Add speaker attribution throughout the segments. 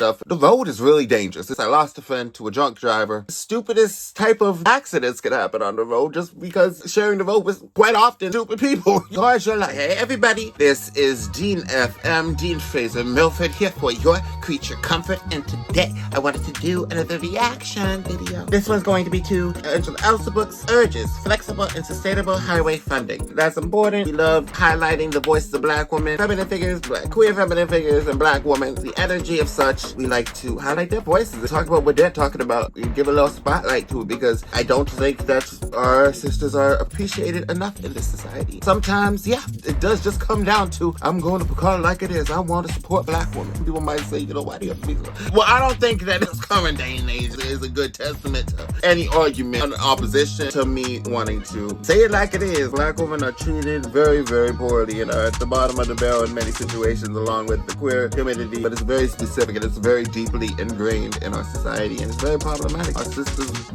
Speaker 1: stuff. The road is really dangerous. I lost a friend to a drunk driver. The stupidest type of accidents can happen on the road just because sharing the road with quite often stupid people. Guard your life. Hey everybody, this is Dean FM, Dean Fraser Milford here for your creature comfort, and today I wanted to do another reaction video. This one's going to be to AlsoBrooks urges flexible and sustainable highway funding. That's important. We love highlighting the voices of black women, feminine figures, queer feminine figures, and black women. The energy of such, we like to highlight their voices and talk about what they're talking about and give a little spotlight to it, because I don't think that our sisters are appreciated enough in this society. Sometimes, yeah, it does just come down to, I'm going to call it like it is. I want to support black women. People might say, why do you have to be so? Well, I don't think that this current day and age is a good testament to any argument in opposition to me wanting to say it like it is. Black women are treated very, very poorly and are at the bottom of the barrel in many situations, along with the queer community. But it's very specific and it's very deeply ingrained in our society, and it's very problematic. Our sisters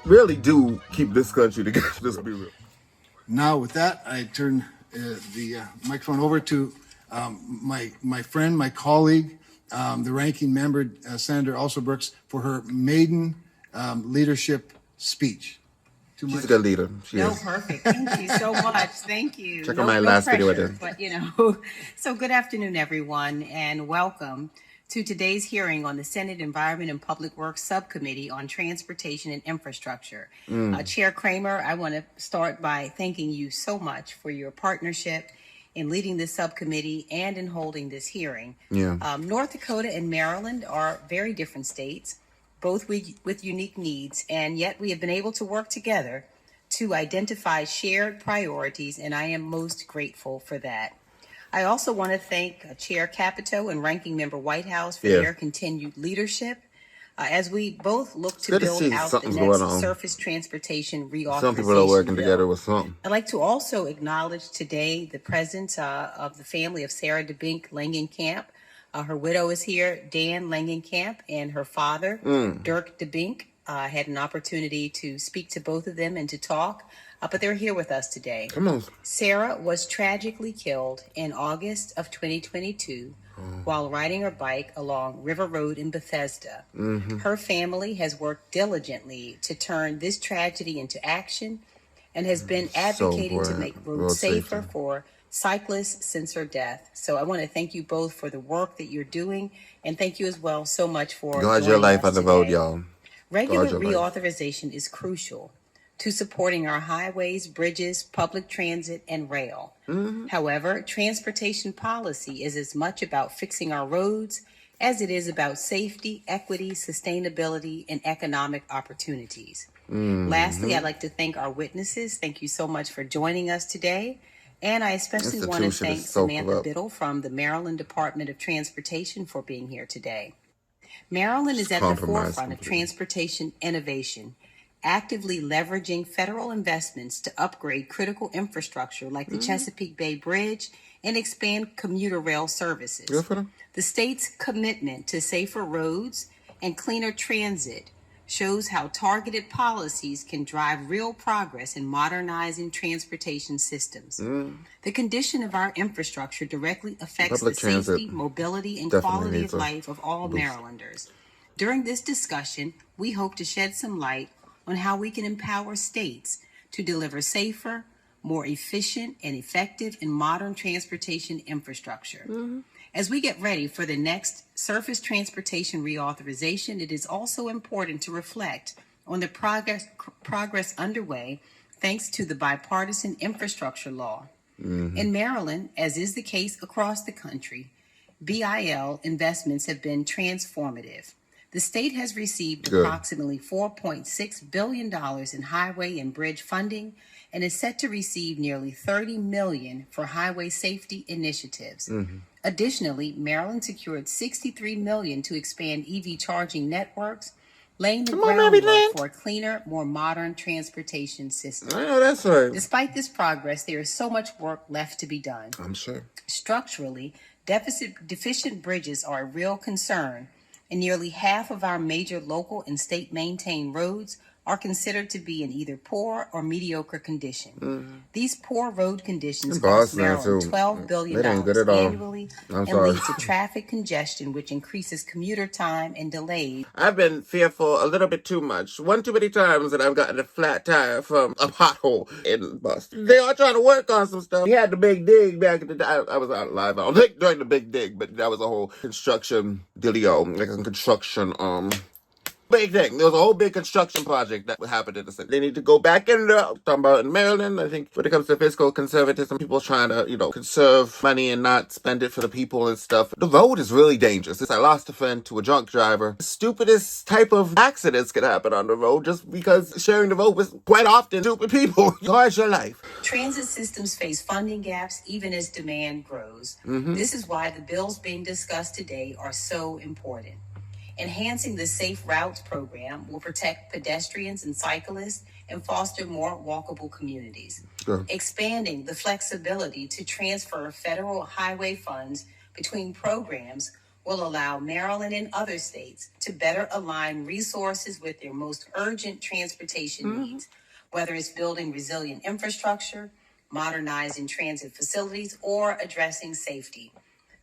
Speaker 1: really do keep this country together. Let's be real.
Speaker 2: Now, with that, I turn the microphone over to my friend, my colleague, the ranking member, Senator AlsoBrooks, for her maiden leadership speech.
Speaker 1: She's a good leader. She is.
Speaker 3: Perfect. Thank you so much. Thank you.
Speaker 1: Check out my last video I did.
Speaker 3: But so good afternoon, everyone, and welcome to today's hearing on the Senate Environment and Public Works Subcommittee on Transportation and Infrastructure. Chair Kramer, I want to start by thanking you so much for your partnership in leading this subcommittee and in holding this hearing. North Dakota and Maryland are very different states, both with unique needs, and yet we have been able to work together to identify shared priorities, and I am most grateful for that. I also want to thank Chair Capito and Ranking Member Whitehouse for their continued leadership as we both look to build out the next surface transportation reauthorization.
Speaker 1: Some people are working together with something.
Speaker 3: I'd like to also acknowledge today the presence of the family of Sarah DeBink Langenkamp. Her widow is here, Dan Langenkamp, and her father, Dirk DeBink. Had an opportunity to speak to both of them and to talk, but they're here with us today.
Speaker 1: Come on.
Speaker 3: Sarah was tragically killed in August of 2022 while riding her bike along River Road in Bethesda. Her family has worked diligently to turn this tragedy into action and has been advocating to make roads safer for cyclists since her death. So I want to thank you both for the work that you're doing, and thank you as well so much for
Speaker 1: guard your life on the road, y'all.
Speaker 3: Regular reauthorization is crucial to supporting our highways, bridges, public transit, and rail. However, transportation policy is as much about fixing our roads as it is about safety, equity, sustainability, and economic opportunities. Lastly, I'd like to thank our witnesses. Thank you so much for joining us today. And I especially want to thank Samantha Biddle from the Maryland Department of Transportation for being here today. Maryland is at the forefront of transportation innovation, actively leveraging federal investments to upgrade critical infrastructure like the Chesapeake Bay Bridge and expand commuter rail services. The state's commitment to safer roads and cleaner transit shows how targeted policies can drive real progress in modernizing transportation systems. The condition of our infrastructure directly affects the safety, mobility, and quality of life of all Marylanders. During this discussion, we hope to shed some light on how we can empower states to deliver safer, more efficient, and effective and modern transportation infrastructure. As we get ready for the next surface transportation reauthorization, it is also important to reflect on the progress underway thanks to the bipartisan infrastructure law. In Maryland, as is the case across the country, BIL investments have been transformative. The state has received approximately $4.6 billion in highway and bridge funding and is set to receive nearly $30 million for highway safety initiatives. Additionally, Maryland secured $63 million to expand EV charging networks, laying the groundwork for a cleaner, more modern transportation system.
Speaker 1: I know that's right.
Speaker 3: Despite this progress, there is so much work left to be done.
Speaker 1: I'm sure.
Speaker 3: Structurally, deficient bridges are a real concern, and nearly half of our major local and state maintained roads are considered to be in either poor or mediocre condition. These poor road conditions
Speaker 1: In
Speaker 3: cost
Speaker 1: Boston,
Speaker 3: Maryland
Speaker 1: too.
Speaker 3: $12 billion
Speaker 1: It ain't good at all.
Speaker 3: annually
Speaker 1: I'm
Speaker 3: and
Speaker 1: sorry.
Speaker 3: lead to traffic congestion, which increases commuter time and delays.
Speaker 1: I've been fearful a little bit too much. One too many times that I've gotten a flat tire from a pothole in Boston. They are trying to work on some stuff. We had the big dig back in the day. I was out live. I don't think during the big dig, but that was a whole construction dealio, like a construction big thing. There was a whole big construction project that happened in the city. They need to go back in there. Talking about in Maryland, I think when it comes to fiscal conservatism, people trying to, conserve money and not spend it for the people and stuff. The road is really dangerous. I lost a friend to a drunk driver. The stupidest type of accidents can happen on the road just because sharing the road with quite often stupid people. How's your life?
Speaker 3: Transit systems face funding gaps even as demand grows. This is why the bills being discussed today are so important. Enhancing the Safe Routes program will protect pedestrians and cyclists and foster more walkable communities.
Speaker 1: Sure.
Speaker 3: Expanding the flexibility to transfer federal highway funds between programs will allow Maryland and other states to better align resources with their most urgent transportation needs, whether it's building resilient infrastructure, modernizing transit facilities, or addressing safety.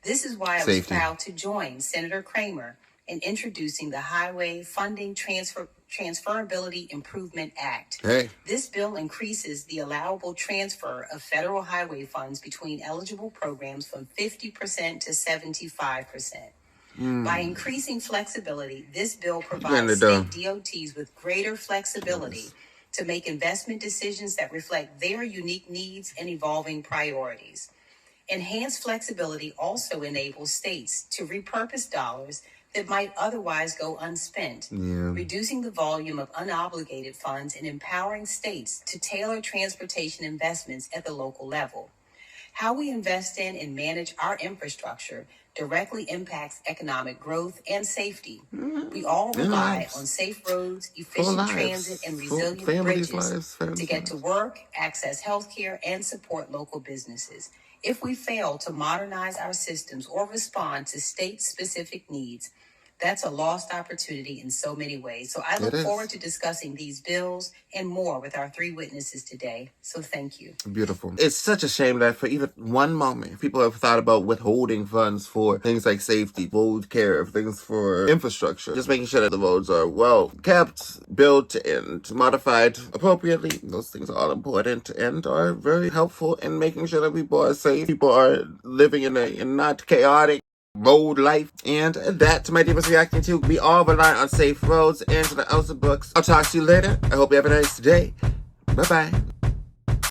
Speaker 3: This is why I was proud to join Senator Kramer in introducing the Highway Funding Transferability Improvement Act.
Speaker 1: Hey.
Speaker 3: This bill increases the allowable transfer of federal highway funds between eligible programs from 50% to 75%. By increasing flexibility, this bill provides state DOTs with greater flexibility to make investment decisions that reflect their unique needs and evolving priorities. Enhanced flexibility also enables states to repurpose dollars that might otherwise go unspent, reducing the volume of unobligated funds and empowering states to tailor transportation investments at the local level. How we invest in and manage our infrastructure directly impacts economic growth and safety. We all rely on safe roads, efficient transit, and resilient bridges to get to work, access healthcare, and support local businesses. If we fail to modernize our systems or respond to state-specific needs, that's a lost opportunity in so many ways. So I look forward to discussing these bills and more with our three witnesses today. So thank you.
Speaker 1: Beautiful. It's such a shame that for even one moment, people have thought about withholding funds for things like safety, road care, things for infrastructure. Just making sure that the roads are well kept, built, and modified appropriately. Those things are all important and are very helpful in making sure that people are safe. People are living in a not chaotic road life. And that, my dear, was reacting to. We all rely on safe roads. Angela AlsoBrooks. I'll talk to you later. I hope you have a nice day. Bye-bye.